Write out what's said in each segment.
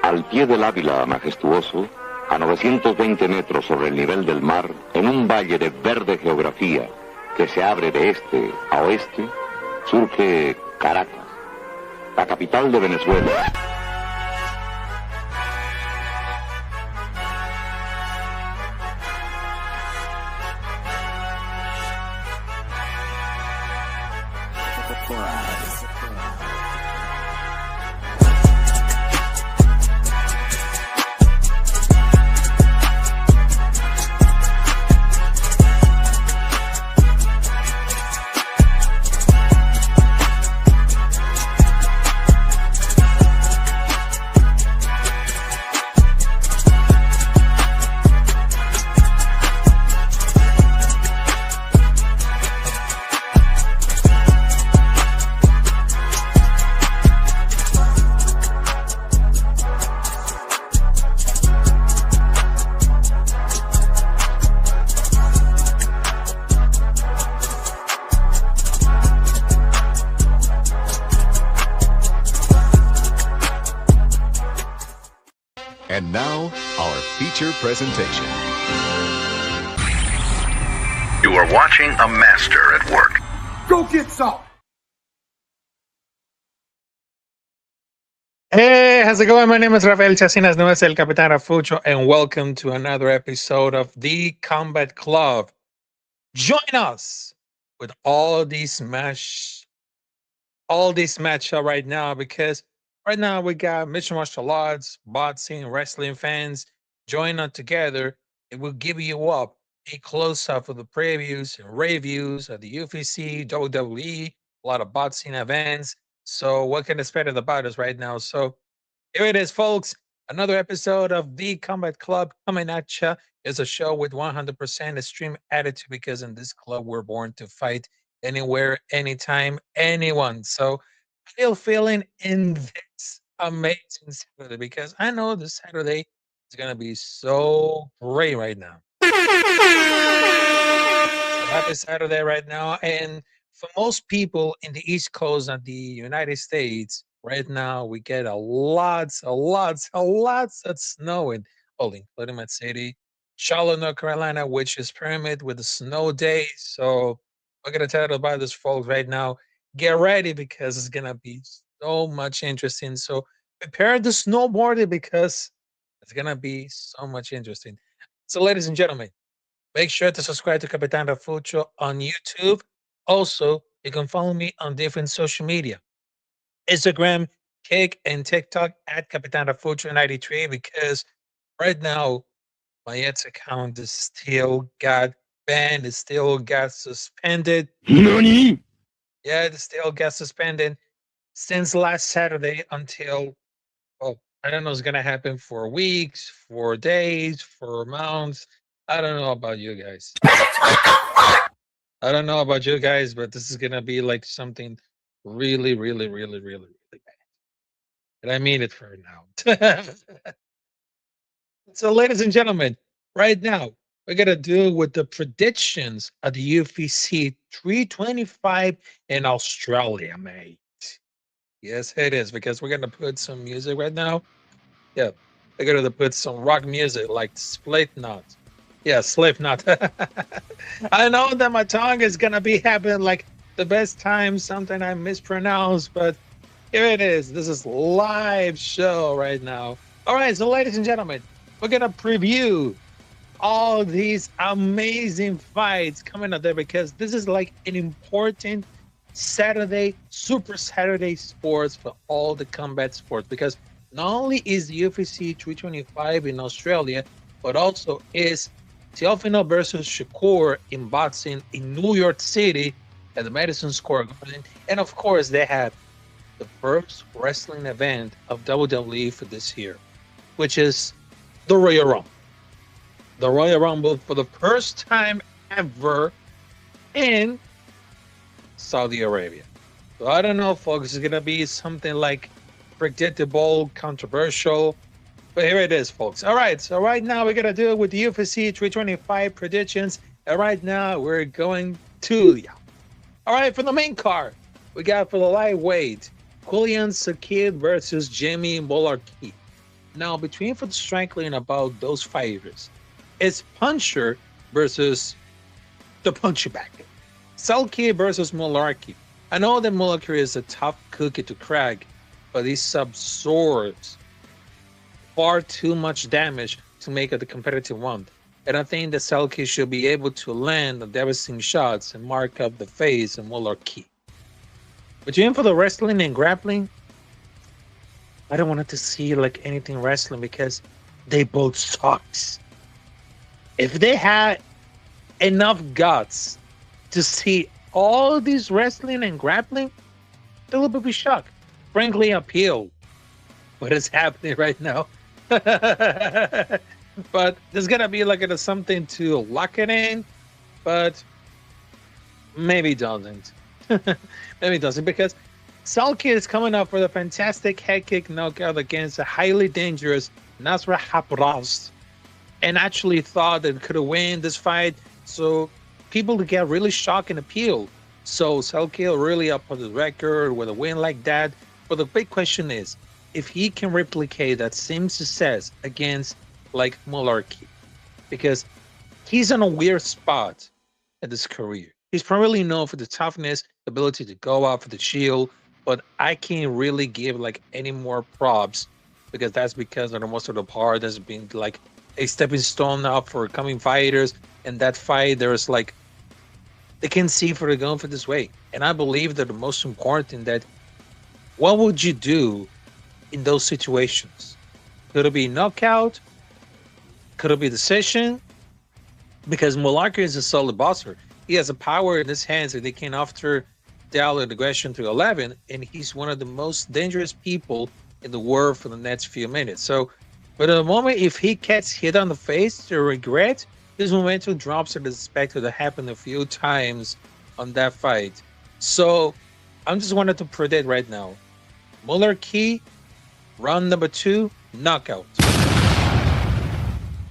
Al pie del Ávila majestuoso, a 920 metros sobre el nivel del mar, en un valle de verde geografía que se abre de este a oeste, surge Caracas, la capital de Venezuela. And now, our feature presentation. You are watching a master at work. Go get some! Hey, how's it going? My name is Rafael Chacinas, no es el Capitán Rafucho, and welcome to another episode of The Combat Club. Join us with all these match right now, because right now we got mixed martial arts, boxing, wrestling fans join us together. It will give you up a close-up of the previews and reviews of the UFC, WWE, a lot of boxing events. So what can expect about us right now? So here it is, folks. Another episode of The Combat Club coming at you. It's a show with 100% extreme attitude, because in this club we're born to fight anywhere, anytime, anyone. So still feeling in this amazing Saturday, because I know this Saturday is going to be so great right now. So happy Saturday right now. And for most people in the East Coast of the United States, right now we get lots of snow in including my city, Charlotte, North Carolina, which is pyramid with the snow day. So we're going to tell you about this, folks, right now. Get ready, because it's going to be so much interesting. So prepare the snowboarding, because it's going to be so much interesting. So ladies and gentlemen, make sure to subscribe to Capitán Rafucho on YouTube. Also, you can follow me on different social media. Instagram, Kick, and TikTok at Capitán Rafucho 93 because right now my X account is still got banned. It still got suspended. NANI? Yeah, it still got suspended since last Saturday until, well, I don't know what's going to happen for weeks, for days, for months. I don't know about you guys. I don't know about you guys, but this is going to be like something really, really, really, really, really bad. And I mean it for now. So, ladies and gentlemen, right now, we're going to do with the predictions of the UFC 325 in Australia, mate. Yes, it is, because we're going to put some music right now. Yeah, we're going to put some rock music like Slipknot. Yeah, Slipknot. I know that my tongue is going to be having like the best time, something I mispronounced, but here it is. This is live show right now. All right, so ladies and gentlemen, we're going to preview all these amazing fights coming up there because this is like an important Saturday, Super Saturday sports for all the combat sports. Because not only is the UFC 325 in Australia, but also is Teofimo versus Shakur in boxing in New York City at the Madison Square Garden. And of course, they have the first wrestling event of WWE for this year, which is the Royal Rumble. The Royal Rumble for the first time ever in Saudi Arabia. So I don't know, folks. It's going to be something like predictable, controversial. But here it is, folks. All right. So right now we're going to do it with the UFC 325 predictions. And right now we're going to the... All right. For the main card, we got for the lightweight, Julian Sakid versus Jamie Mullarkey. Now, between for the striking about those fighters, it's puncher versus the puncher back. Selke versus Mullarkey. I know that Mullarkey is a tough cookie to crack, but he absorbs far too much damage to make it a competitive one. And I think that Selke should be able to land the devastating shots and mark up the face of Mullarkey. Between for the wrestling and grappling, I don't want to see like anything wrestling because they both sucks. If they had enough guts to see all these wrestling and grappling, they would be shocked. Frankly, appeal what is happening right now. But there's gonna be like something to lock it in, but maybe doesn't. Maybe doesn't because Salki is coming up for the fantastic head kick knockout against a highly dangerous Nasrat Haqparast, and actually thought that could win this fight. So people get really shocked and appeal. So Salki really up on the record with a win like that. But the big question is, if he can replicate that same success against like Mullarkey, because he's in a weird spot in his career. He's primarily known for the toughness, the ability to go out for the shield, but I can't really give like any more props because that's because of the most of the part has been like a stepping stone up for coming fighters. And that fight, there's like they can see for the going for this way. And I believe that the most important that what would you do in those situations? Could it be knockout? Could it be decision? Because Mullarkey is a solid boxer. He has a power in his hands that they can after down aggression to 11, and he's one of the most dangerous people in the world for the next few minutes. So, but at the moment, if he gets hit on the face to regret, his momentum drops as expected to happen a few times on that fight. So, I'm just wanted to predict right now. Mullarkey, round number 2, knockout.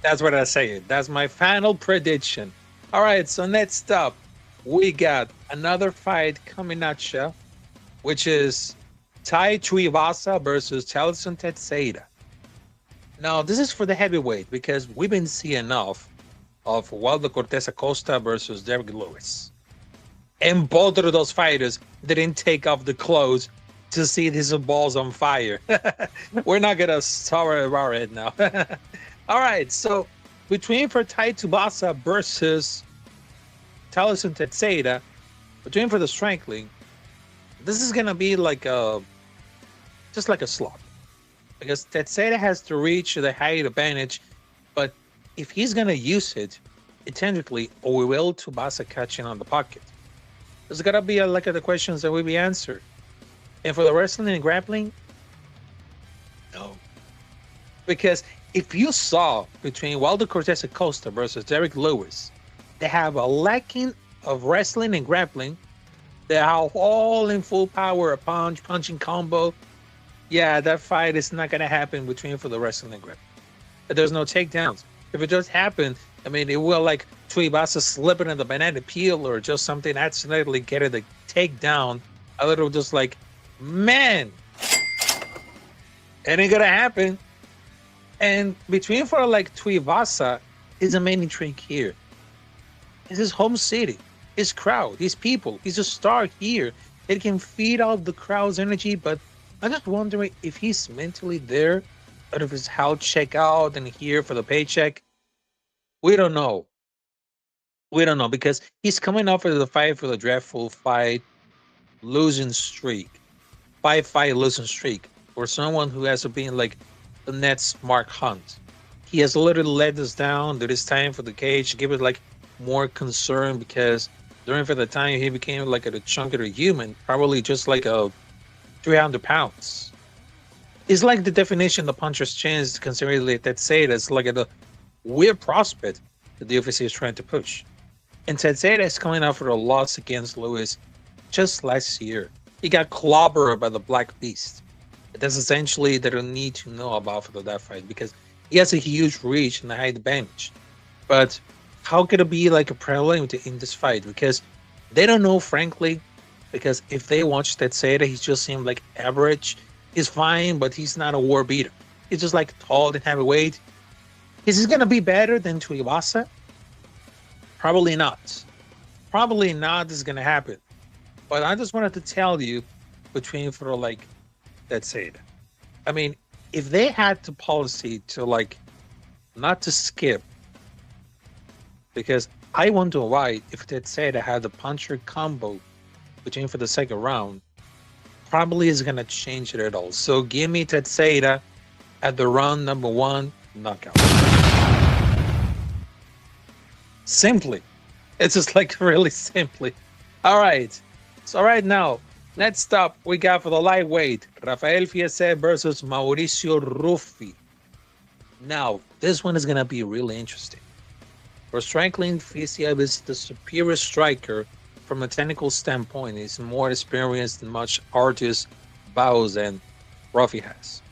That's what I say. That's my final prediction. All right, so next up, we got another fight coming at you, which is Tai Tuivasa versus Telson Teixeira. Now, this is for the heavyweight because we've been seeing enough of Waldo Cortez Acosta versus Derrick Lewis. And both of those fighters didn't take off the clothes to see these balls on fire. We're not going to sorry about it now. All right, so between for Tai Tuivasa versus Telson Teixeira, between for the strengthling, this is going to be like a just like a slot. Because Teixeira has to reach the height advantage, but if he's gonna use it, technically, or will Tsubasa catch in on the pocket? There's gotta be like the questions that will be answered. And for the wrestling and grappling, no. Because if you saw between Waldo Cortez Acosta versus Derek Lewis, they have a lacking of wrestling and grappling. They are all in full power, a punching combo. Yeah, that fight is not gonna happen between for the wrestling and grappling. There's no takedowns. If it does happen, I mean, it will like Tuivasa slipping in the banana peel or just something accidentally getting the takedown. A little just like, man, it ain't gonna happen. And between for like Tuivasa is a main intrigue here. It's his home city, his crowd, his people. He's a star here. It can feed off the crowd's energy, but I'm just wondering if he's mentally there, out of his house check out and here for the paycheck. We don't know. We don't know because he's coming off of the fight for the dreadful fight losing streak. 5-fight losing streak for someone who has been like the Nets Mark Hunt. He has literally let us down. There is time for the cage to give it like more concern because during for the time he became like a chunkier human, probably just like a 300 pounds. It's like the definition of puncher's chance, considering that say that's like a weird prospect that the UFC is trying to push. And Teixeira is coming out for a loss against Lewis just last year. He got clobbered by the Black Beast. That's essentially they don't need to know about for that fight because he has a huge reach and a high advantage. But how could it be like a prelim in this fight? Because they don't know, frankly. Because if they watch Teixeira, he just seemed like average. He's fine, but he's not a war beater. He's just like tall and heavyweight. Is he gonna be better than Tuivasa? Probably not. Probably not is gonna happen. But I just wanted to tell you between for like Teixeira. I mean, if they had the policy to like not to skip, because I wonder why if Teixeira had the puncher combo between for the second round, probably is gonna change it at all. So give me Teixeira at the round number 1 knockout. Simply. It's just like really simply. All right. So right now, next up we got for the lightweight, Rafael Fieser versus Mauricio Ruffi. Now, this one is gonna be really interesting. For striking, Fieser is the superior striker from a technical standpoint. He's more experienced and much arduous bouts than Ruffi has.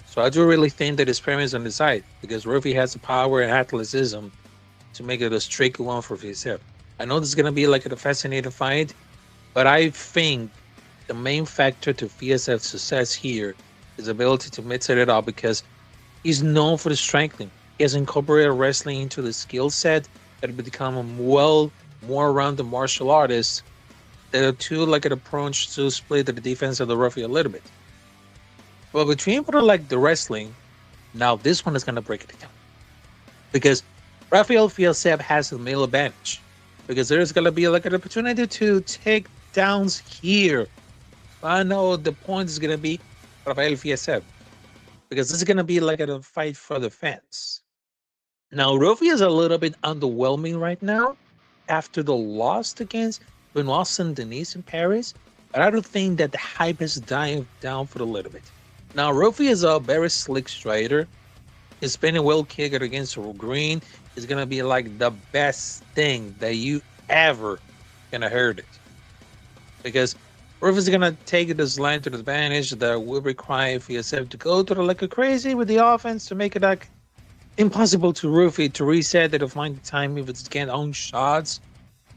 So I do really think that experience on the side because Ruffi has the power and athleticism to make it a tricky one for Fieser. I know this is gonna be like a fascinating fight, but I think the main factor to Fieser's success here is ability to mix it up because he's known for the striking. He has incorporated wrestling into the skill set that will become a more rounded martial artist. There are two like an approach to split the defense of the Ruffi a little bit. But between like the wrestling, now this one is gonna break it down. Because Rafael Fieser has the male advantage. Because there's gonna be like an opportunity to take downs here. I know the point is gonna be Rafael Fieser. Because this is gonna be like a fight for the fans. Now Ruffi is a little bit underwhelming right now after the loss against Benoit Saint-Denis in Paris, but I don't think that the hype has died down for a little bit. Now, Ruffi is a very slick striker. His spinning wheel kick against Green is going to be like the best thing that you ever gonna heard it. Because Ruffi is going to take this line to the advantage that will require Fieser to go to like a crazy with the offense to make it like impossible to Ruffi to reset it to find the time if it's getting own shots.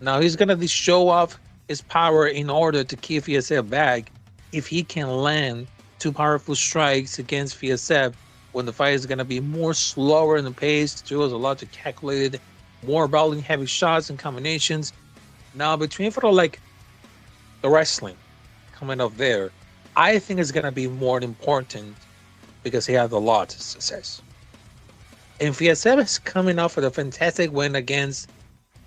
Now he's gonna show off his power in order to keep Fieser back if he can land 2 powerful strikes against Fieser when the fight is gonna be more slower in the pace. There's a lot to calculate, more rolling heavy shots and combinations. Now between for like the wrestling coming up there, I think it's gonna be more important because he has a lot of success. And Fieser is coming off with a fantastic win against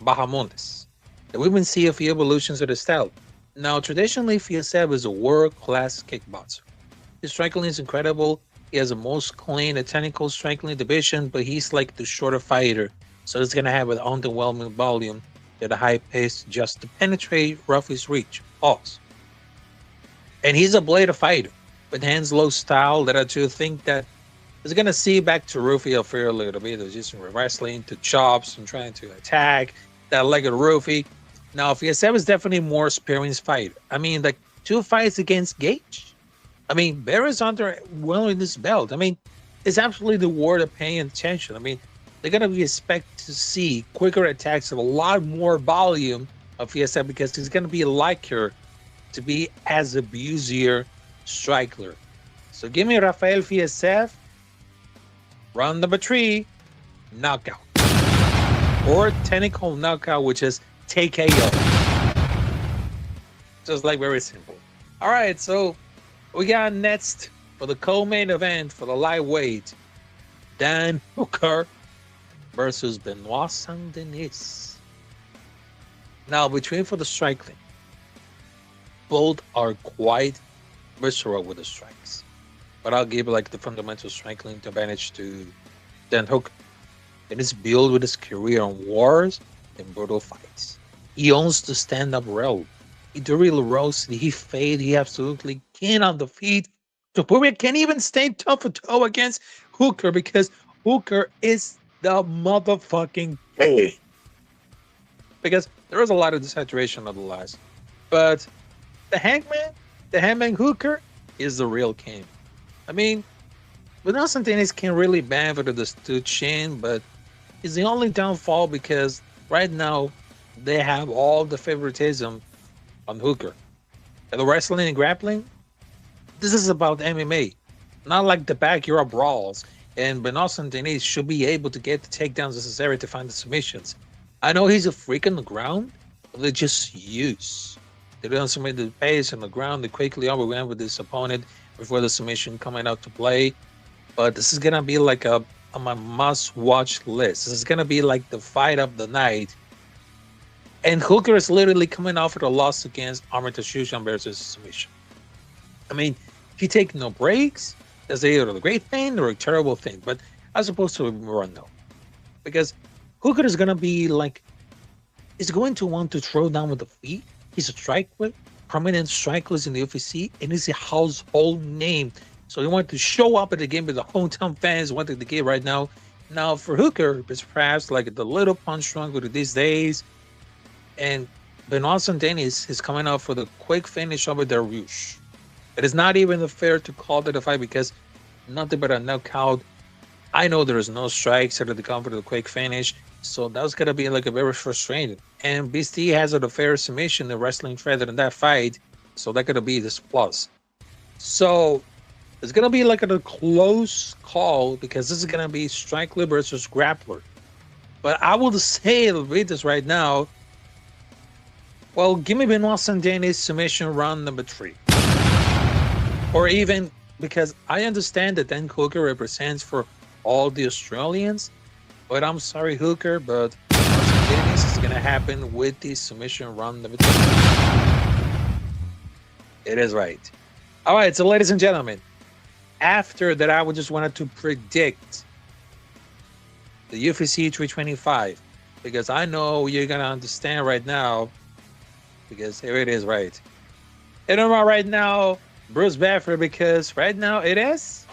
Bahamondes. And we've been seeing a few evolutions of the style. Now, traditionally, Fieser is a world-class kickboxer. His striking is incredible. He has the most clean, technical striking division, but he's like the shorter fighter. So it's going to have an underwhelming volume at a high pace just to penetrate Ruffy's reach. Pause. And he's a blade fighter with hands low style that I do think that is going to see back to Rufy a fair little bit. He's using wrestling to chops and trying to attack that leg of Rufy. Now, VSF is definitely more experienced fighter. I mean, like 2 fights against Gage. I mean, Bear is under wearing this belt. I mean, it's absolutely worth paying attention. I mean, they're going to be expect to see quicker attacks and a lot more volume of VSF because he's going to be like her to be as abusier striker. So give me Rafael VSF, round number 3, knockout. Or technical knockout, which is TKO. Just like very simple. All right, so we got next for the co-main event for the lightweight, Dan Hooker versus Benoit Saint-Denis. Now, between for the striking, both are quite visceral with the strikes. But I'll give like the fundamental striking advantage to Dan Hooker. It is built with his career on wars and brutal fights. He owns the stand-up role. He really roasted, he fade, he absolutely cannot defeat. Topuria can't even stay toe to toe against Hooker because Hooker is the motherfucking king. Because there is a lot of desaturation of the last. But the Hangman Hooker is the real king. I mean, Benoit Saint-Denis can really ban for the stood chin, but it's the only downfall because right now they have all the favoritism on Hooker. And the wrestling and grappling, this is about MMA, not like the backyard brawls. And Benoit Saint-Denis should be able to get the takedowns necessary to find the submissions. I know he's a freak on the ground, but they just use. They don't submit the pace on the ground. They quickly overwhelm with his opponent before the submission coming out to play. But this is going to be like on my must-watch list. This is going to be like the fight of the night. And Hooker is literally coming off of a loss against Armita Shushan versus submission. I mean, he takes no breaks. That's either a great thing or a terrible thing. But as opposed to a run, no. Because Hooker is going to be like, is going to want to throw down with the feet. He's a striker, prominent strikers in the UFC, and he's a household name. So he wanted to show up at the game with the hometown fans wanted the game right now. Now for Hooker, it's perhaps like the little punch drunk with these days. And Benoit Saint-Denis is coming out for the quick finish over Dariush. It is not even fair to call that a fight because nothing but a knockout. I know there is no strikes after the come for the quick finish. So that was going to be like a very frustrating. And BST has a fair submission, the wrestling threaded in that fight. So that going to be this plus. So it's going to be like a close call because this is going to be striker versus grappler. But I will say, read this right now. Well, give me Benoit Saint-Denis submission round number 3. Or even, because I understand that Dan Hooker represents for all the Australians. But I'm sorry, Hooker, but Saint-Denis is going to happen with the submission round number 3. It is right. All right, so ladies and gentlemen, after that, I would just wanted to predict the UFC 325 because I know you're going to understand right now because here it is, right? And I'm right now, Bruce Baffert, because right now it is...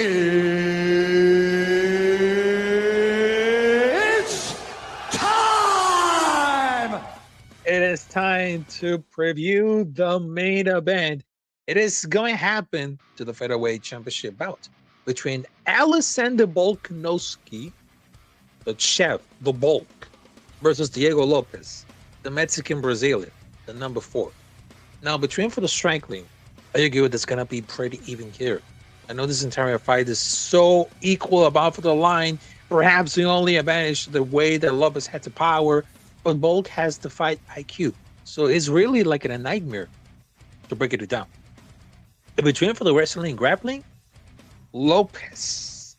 It's time! It is time to preview the main event. It is going to happen to the featherweight championship bout between Alexander Volkanovski, the chef, the Volk, versus Diego Lopez, the Mexican Brazilian, the number 4. Now, between for the striking, I agree with it's going to be pretty even here. I know this entire fight is so equal about for the line. Perhaps the only advantage the way that Lopez had the power, but Volk has the fight IQ. So it's really like a nightmare to break it down. In between for the wrestling and grappling, Lopez.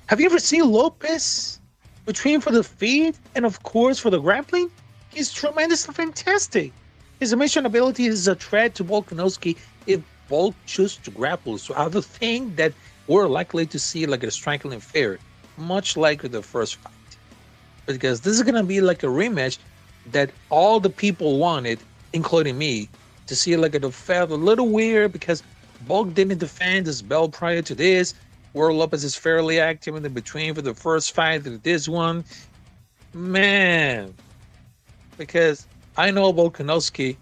Have you ever seen Lopez between for the feet and of course for the grappling? He's tremendously fantastic. His submission ability is a threat to Volkanovski if Bulk choose to grapple. So I would think that we're likely to see like a striking affair, much like the first fight. Because this is gonna be like a rematch that all the people wanted, including me, to see. Like it felt a little weird because Bulk didn't defend his belt prior to this. World Lopez is fairly active in the between for the first fight to this one. Man, because I know Volkanovski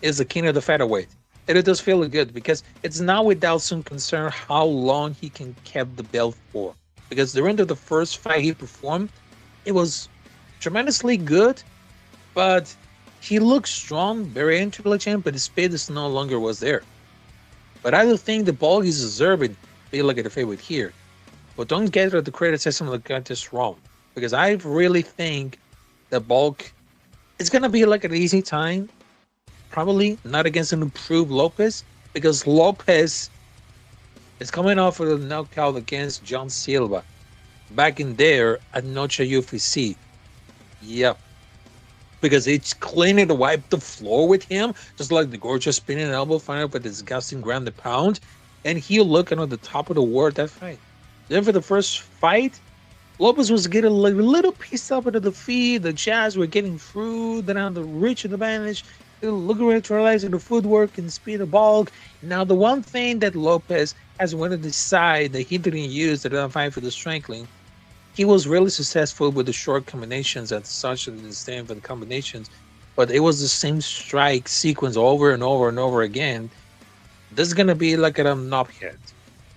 is the king of the featherweight. And it does feel good because it's not without some concern how long he can keep the belt for. Because during the first fight he performed, it was tremendously good, but he looked strong, very intelligent, but his speed is no longer was there. But I do think the Bulk is deserving to be like a favorite here. But don't get the criticism that got this wrong. Because I really think the Bulk is gonna be like an easy time. Probably not against an improved Lopez, because Lopez is coming off of a knockout against John Silva back in there at Noche UFC. Yep. Because it's cleaning to wipe the floor with him, just like the gorgeous spinning elbow final for disgusting ground the pound. And he looking on the top of the world that fight. Then for the first fight, Lopez was getting a little pissed up into the feet. The Jazz were getting through. Then on the reach advantage, looking at realizing the footwork and speed of Bulk. Now, the one thing that Lopez has wanted to decide that he didn't use to identify for the strangling, he was really successful with the short combinations and such and the same for the combinations, but it was the same strike sequence over and over and over again. This is gonna be like a knobhead.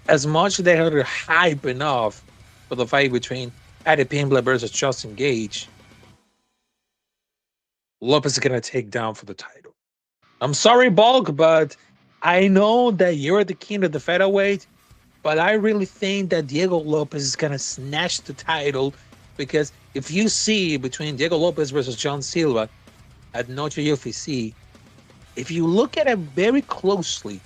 As much as they had hype enough for the fight between Eddie Pimbler versus Justin Gage, Lopez is gonna take down for the title. I'm sorry, Bulk, but I know that you're the king of the featherweight, but I really think that Diego Lopez is gonna snatch the title, because if you see between Diego Lopez versus John Silva at Noche UFC, if you look at it very closely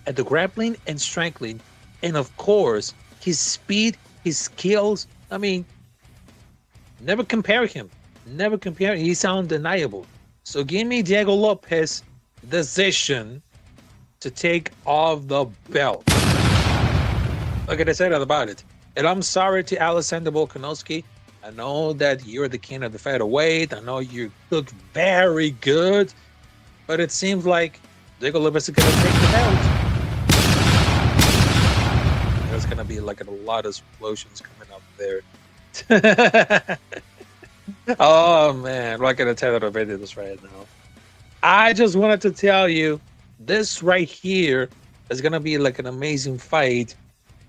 at the grappling and striking, and of course his speed, his skills, I mean, never compare him. Never compare. He's undeniable. So give me Diego Lopez decision to take off the belt. Like I said about it. And I'm sorry to Alexander Volkanovski. I know that you're the king of the featherweight. I know you look very good. But it seems like Diego Lopez is going to take the belt. There's going to be like a lot of explosions coming up there. Oh, man. I'm not going to tell you about this right now. I just wanted to tell you, this right here is going to be like an amazing fight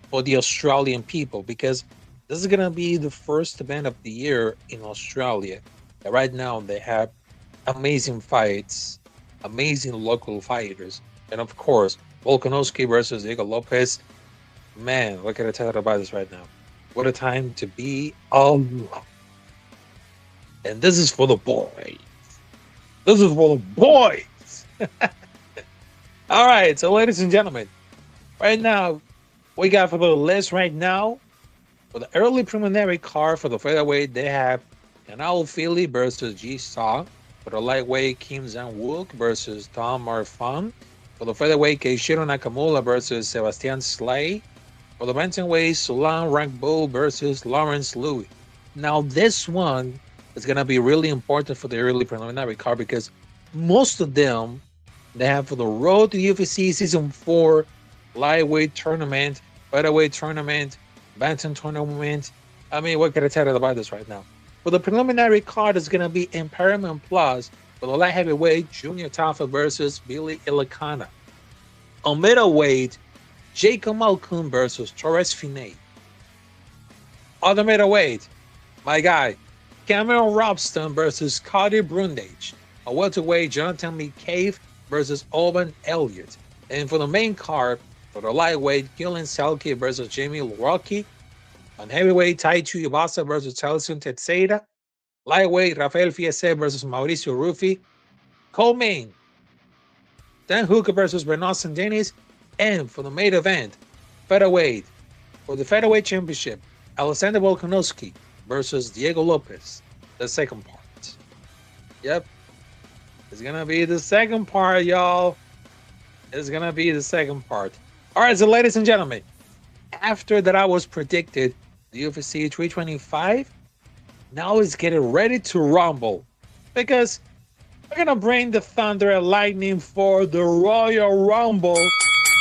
for the Australian people, because this is going to be the first event of the year in Australia. And right now they have amazing fights, amazing local fighters, and of course Volkanovski versus Diego Lopez. Man, what can I tell you about this right now? What a time to be alive. And this is for the boys. This is for the boys. All right, so ladies and gentlemen, right now we got for the list right now, for the early preliminary card for the featherweight, they have Canelo Philly versus G Saw. For the lightweight, Kim Jang-wook versus Tom Marfan. For the featherweight, Keishiro Nakamura versus Sebastian Slay. For the bantamweight, Sulan Rankbull versus Lawrence Louis. Now, this one is going to be really important for the early preliminary card, because most of them, they have for the road to UFC Season 4 lightweight tournament, featherweight tournament, bantam tournament. I mean, what can I tell you about this right now? For the preliminary card, is going to be Impairment Plus for the light heavyweight, Junior Tafa versus Billy Illicana. On middleweight, Jacob Malcolm versus Torres Finney. On the middleweight, my guy, Cameron Robston versus Cody Brundage. On welterweight, Jonathan McCabe versus Oban Elliott. And for the main card, for the lightweight, Gillian Selke versus Jamie Lorocki. On heavyweight, Taichu Iwasa versus Chelson Tetseda. Lightweight, Rafael Fiese versus Mauricio Ruffi. Co-main, Dan Hooker versus Renaud Dennis. And for the main event, featherweight, for the featherweight championship, Alexander Volkanovski versus Diego Lopez, the second part. Yep, it's gonna be the second part, y'all. It's gonna be the second part. All right, so ladies and gentlemen, after that I was predicted the UFC 325, now it's getting ready to rumble because we're gonna bring the thunder and lightning for the Royal Rumble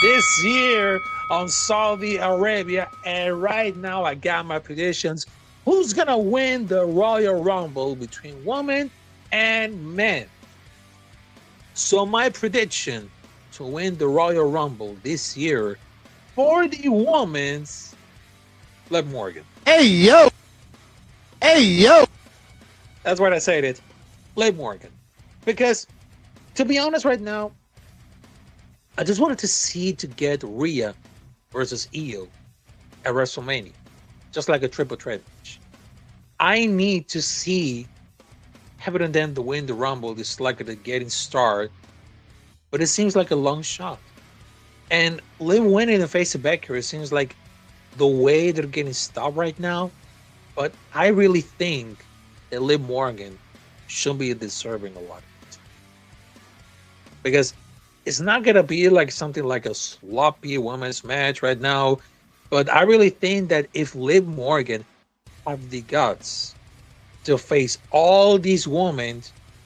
this year on Saudi Arabia. And right now I got my predictions. Who's gonna win the Royal Rumble between women and men? So my prediction to win the Royal Rumble this year for the women's, Liv Morgan. Hey yo! Hey yo! That's what I said it. Liv Morgan. Because to be honest right now, I just wanted to see to get Rhea versus Io at WrestleMania. Just like a triple threat match. I need to see having them to win the Rumble. It's like a getting started. But it seems like a long shot. And Liv winning in the face of Becker, it seems like the way they're getting stopped right now. But I really think that Liv Morgan should be deserving a lot of it. Because it's not going to be like something like a sloppy women's match right now. But I really think that if Liv Morgan have the guts to face all these women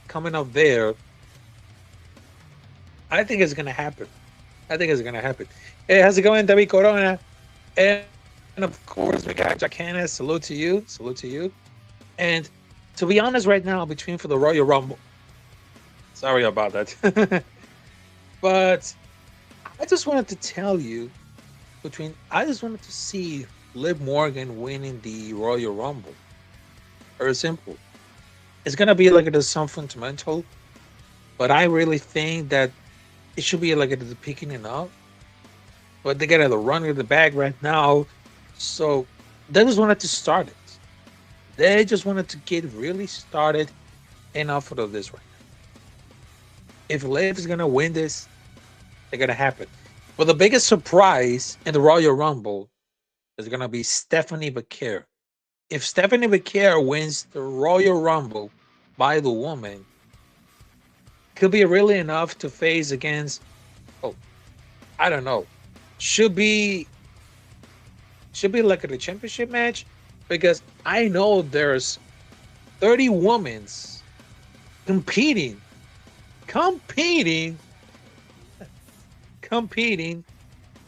coming up there, I think it's going to happen. I think it's going to happen. Hey, how's it going, David Corona? And of course, we got Jack Hannes. Salute to you. Salute to you. And to be honest, right now, between for the Royal Rumble, sorry about that. But I just wanted to tell you, I just wanted to see Liv Morgan winning the Royal Rumble. Very simple. It's going to be like it is some fundamental, but I really think that it should be like it is picking it up. But they got to run in the bag right now. So they just wanted to start it. They just wanted to get really started enough of this right now. If Liv is going to win this, they're going to happen. But the biggest surprise in the Royal Rumble is going to be Stephanie Becker. If Stephanie Becker wins the Royal Rumble by the woman, could be really enough to face against, I don't know. Should be like a championship match, because I know there's 30 women competing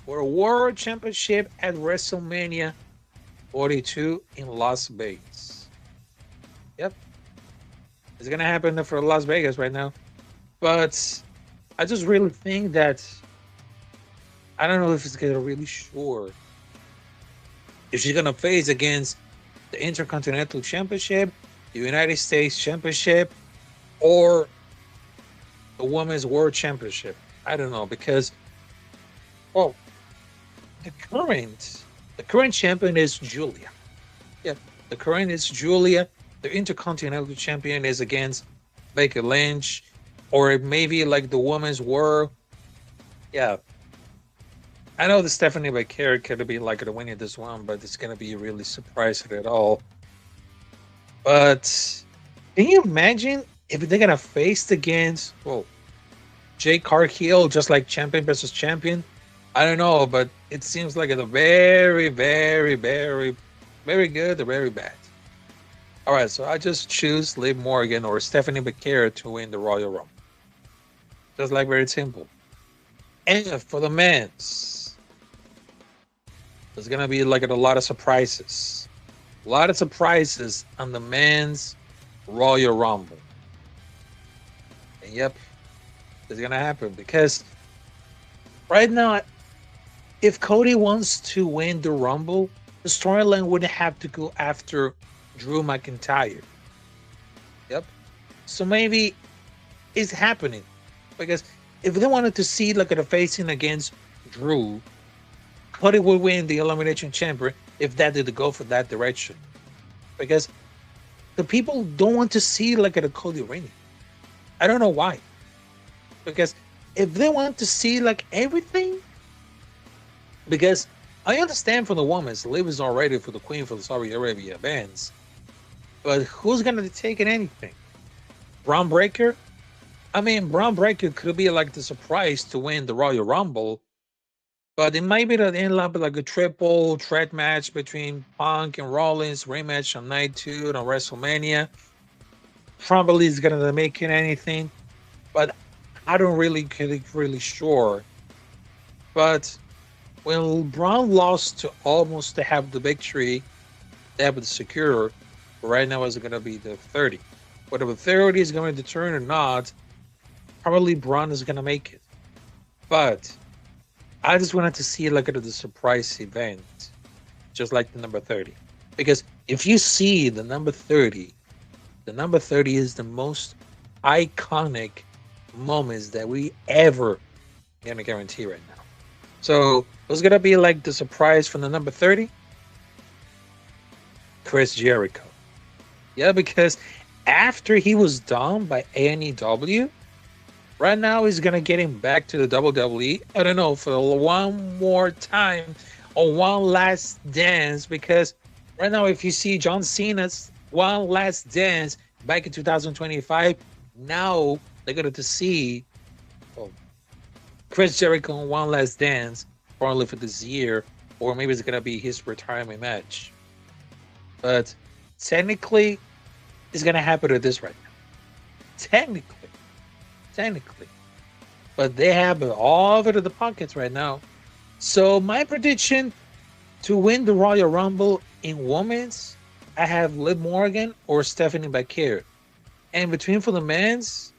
for a world championship at WrestleMania 42 in Las Vegas. Yep. It's going to happen for Las Vegas right now. But I just really think that I don't know if it's going to really sure if she's going to face against the Intercontinental Championship, the United States Championship, or the Women's World Championship. I don't know, because the current champion is Julia. Yeah, the current is Julia. The Intercontinental Champion is against Becky Lynch, or maybe like the Women's World. Yeah. I know the Stephanie Becker could be like to winning this one, but it's gonna be really surprising at all. But can you imagine if they're gonna face against Jade Cargill, just like champion versus champion? I don't know, but it seems like it's a very, very, very, very good or very bad. All right, so I just choose Liv Morgan or Stephanie Becker to win the Royal Rumble. Just like very simple. And for the men's, there's gonna be like a lot of surprises. A lot of surprises on the men's Royal Rumble. And yep, it's gonna happen because right now, if Cody wants to win the Rumble, the storyline wouldn't have to go after Drew McIntyre. Yep. So maybe it's happening. Because if they wanted to see like a facing against Drew, Cody would win the Elimination Chamber if that did go for that direction. Because the people don't want to see like a Cody winning. I don't know why. Because if they want to see like everything, because I understand for the women's, Liv is already for the queen for the Saudi Arabia bands. But who's going to take it anything? Braun Breaker? I mean, Braun Breaker could be like the surprise to win the Royal Rumble, but it might be that end up like a triple threat match between Punk and Rollins rematch on night 2 on WrestleMania. Probably is gonna make it anything, but I don't really get really sure. But when Braun lost to almost to have the victory, they have to secure. Right now is going to be the 30. Whether the 30 is going to turn or not, probably Braun is going to make it. But I just wanted to see like the surprise event, just like the number 30. Because if you see the number 30 is the most iconic moments that we ever gonna guarantee right now. So who's gonna be like the surprise from the number 30? Chris Jericho. Yeah, because after he was done by AEW, right now he's gonna get him back to the WWE. I don't know, for one more time or one last dance, because right now if you see John Cena's one last dance back in 2025, now they're going to see Chris Jericho on one last dance, probably for this year, or maybe it's going to be his retirement match. But technically, it's going to happen to this right now. Technically. But they have it all over to the pockets right now. So my prediction to win the Royal Rumble in women's, I have Liv Morgan or Stephanie Bakir. And between for the men's,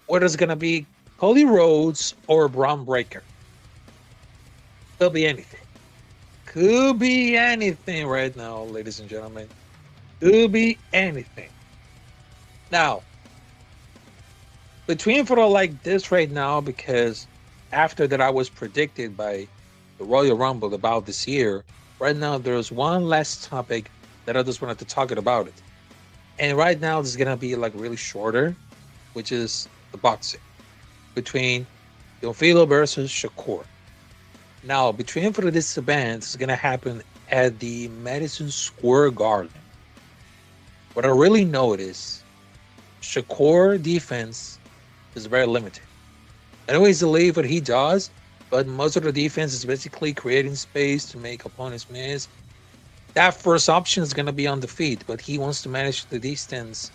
whether it's going to be Cody Rhodes or Braun Breaker. Could be anything. Could be anything right now, ladies and gentlemen. Could be anything. Now, between for like this right now, because after that I was predicted by the Royal Rumble about this year, right now there's one last topic that I just wanted to talk about it. And right now this is going to be like really shorter, which is the boxing between Teofimo versus Shakur. Now, between for this event is going to happen at the Madison Square Garden. What I really notice, Shakur defense is very limited. I know he's the lead what he does, but most of the defense is basically creating space to make opponents miss. That first option is going to be on the feet, but he wants to manage the distance,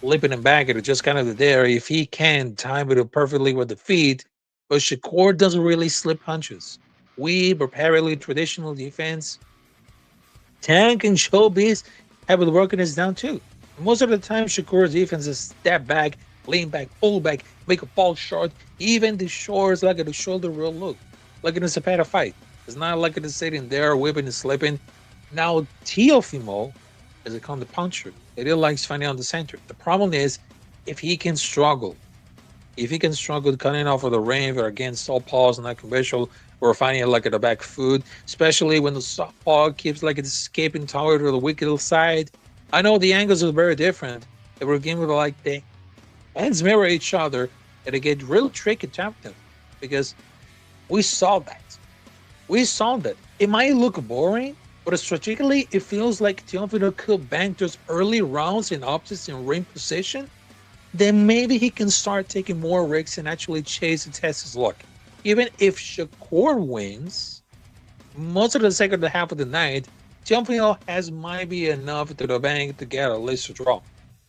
flipping and back it, just kind of there. If he can time it perfectly with the feet, but Shakur doesn't really slip punches. We, apparently traditional defense, Tank and Showbiz have been working this down too. Most of the time, Shakur's defense is step back, lean back, pull back, make a fall short. Even the shores like at the shoulder roll look, like in a Zapata fight. It's not like it's sitting there, whipping and slipping. Now, Teofimo is a counter puncher. He likes finding on the center. The problem is, if he can struggle cutting off of the ring or against southpaws and unconventional, or finding it like at the back foot, especially when the southpaw keeps like it's escaping toward the wicked side. I know the angles are very different. They were given like the hands mirror each other, and they get real tricky to them because we saw that. It might look boring, but strategically, it feels like Teofimo could bank those early rounds in opposites in ring position. Then maybe he can start taking more risks and actually chase and test his luck. Even if Shakur wins, most of the second half of the night, Teofimo has might be enough to the bank to get at least a draw,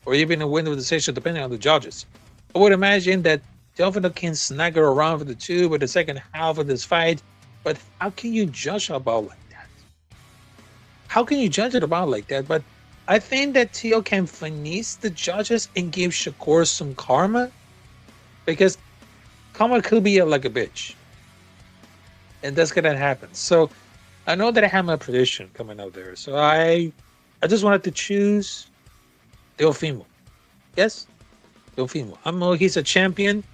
or even a win with decision depending on the judges. I would imagine that Teofimo can snag around for the two with the second half of this fight, but how can you judge about like that? How can you judge it about like that? But I think that Teo can finesse the judges and give Shakur some karma, because karma could be like a bitch, and that's gonna happen. So I know that I have my prediction coming out there. So I just wanted to choose Teofimo. Yes, Teofimo. I know he's a champion.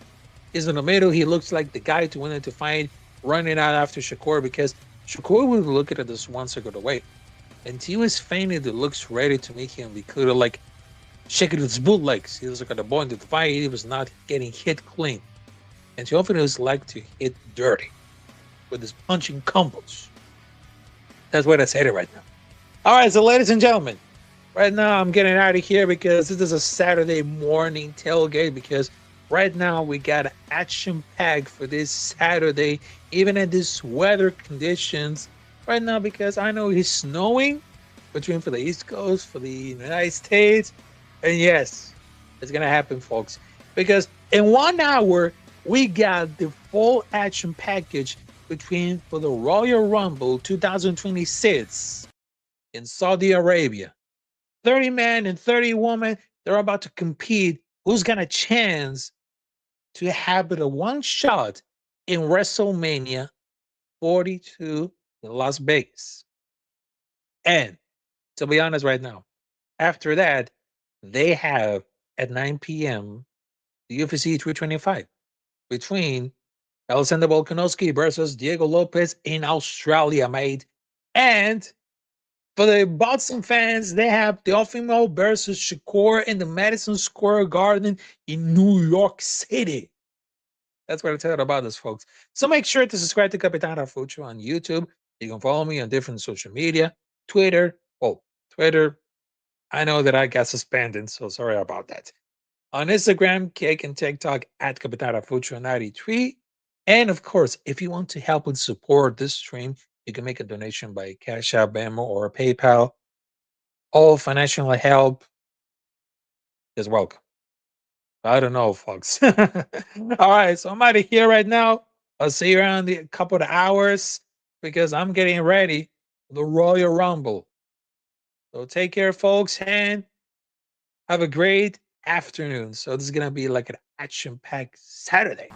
He's in the middle. He looks like the guy to win it to fight, running out after Shakur, because Shakur would look at this 1 second away. And he was fainting that looks ready to make him. He could have like shaking his bootlegs. He was like at the point of the fight. He was not getting hit clean. And Teofimo like to hit dirty with his punching combos. That's what I said it right now. All right, so ladies and gentlemen, right now I'm getting out of here because this is a Saturday morning tailgate, because right now we got action packed for this Saturday, even at this weather conditions right now, because I know it's snowing between for the East Coast, for the United States. And yes, it's gonna happen, folks. Because in 1 hour, we got the full action package between for the Royal Rumble 2026 in Saudi Arabia. 30 men and 30 women, they're about to compete. Who's got a chance to have it a one shot in WrestleMania 42 in Las Vegas? And to be honest, right now, after that, they have at 9 p.m. the UFC 325 between Alexander Volkanovski versus Diego Lopez in Australia, mate. And for the boxing fans, they have Teofimo versus Shakur in the Madison Square Garden in New York City. That's what I tell you about this, folks. So make sure to subscribe to Capitán Rafucho on YouTube. You can follow me on different social media, Twitter. Oh, Twitter. I know that I got suspended, so sorry about that. On Instagram, Cake and TikTok at Capitán Rafucho 93. And of course, if you want to help and support this stream, you can make a donation by Cash App, Venmo, or PayPal. All financial help is welcome. I don't know, folks. All right, so I'm out of here right now. I'll see you around a couple of hours because I'm getting ready for the Royal Rumble. So take care, folks, and have a great afternoon. So this is gonna be like an action-packed Saturday.